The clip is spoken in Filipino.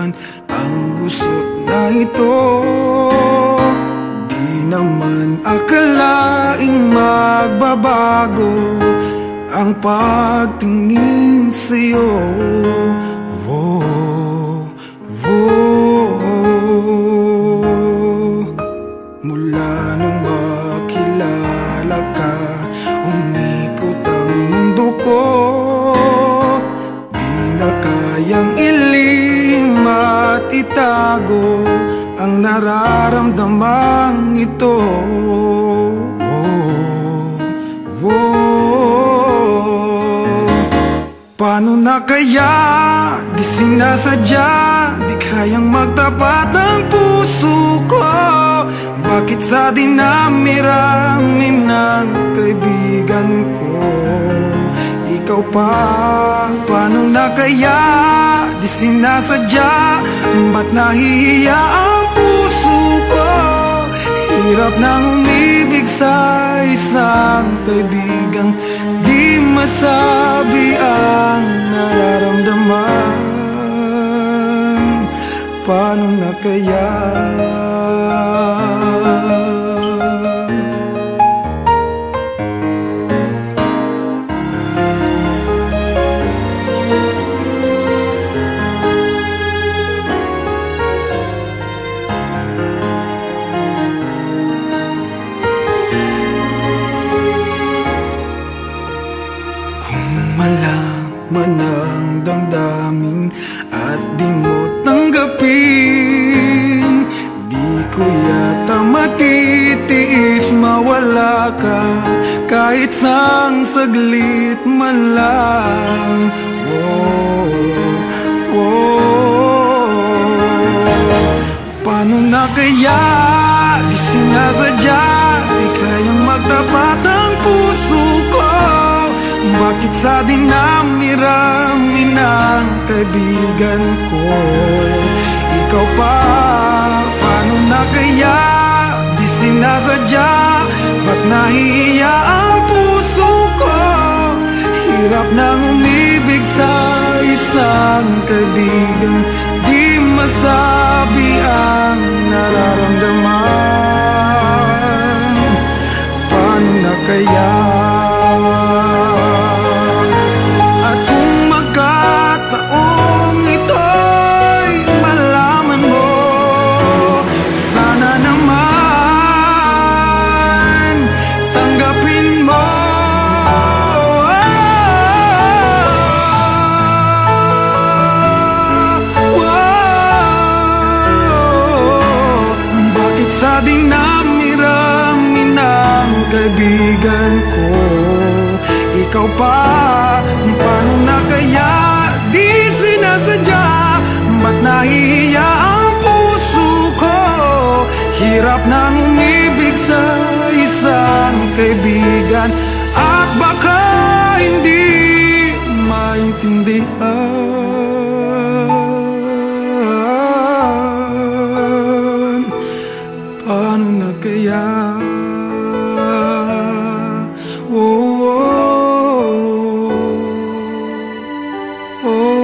kaibigan ang gusot na ito. Di naman akalaing magbabago ang pagtingin sa'yo. Oh, oh. Mula nung makilala ka, umikot ang mundo ko. Di na kayang ilim at itago ang nararamdamang ito. Oh, oh. Paano na kaya? Di sinasadya, di kayang magtapat ang puso ko. Bakit sa dinami-rami ng kaibigan ko, ikaw pa? Paano na kaya? Di sinasadya, ba't nahihiya ang puso ko? Hirap nang umibig sa isang kaibigang di masabi ang nararamdaman. Paano na kaya? Malaman ang damdamin at di mo tanggapin, di ko yata matitiis mawala ka kahit sang saglit man lang. Oh, oh. Paano na kaya? Di sinasadya, di kayang magtapat ang puso ko. Bakit sa dinami-rami ng kaibigan ko, ikaw pa? Paano na kaya? Di sinasadya, ba't nahihiya ang puso ko? Hirap nang umibig sa isang kaibigan di masabi ang nararamdaman. Paano na kaya? At kung magkataong ito'y malaman mo, sana naman tanggapin mo. Bakit sa dinami-rami ng kaibigan ko, ikaw pa? Paano na kaya? Di sinasadya, ba't nahihiya ang puso ko? Hirap nang umibig sa isang kaibigan at baka hindi maintindihan. Paano na kaya? Oh, oh, oh.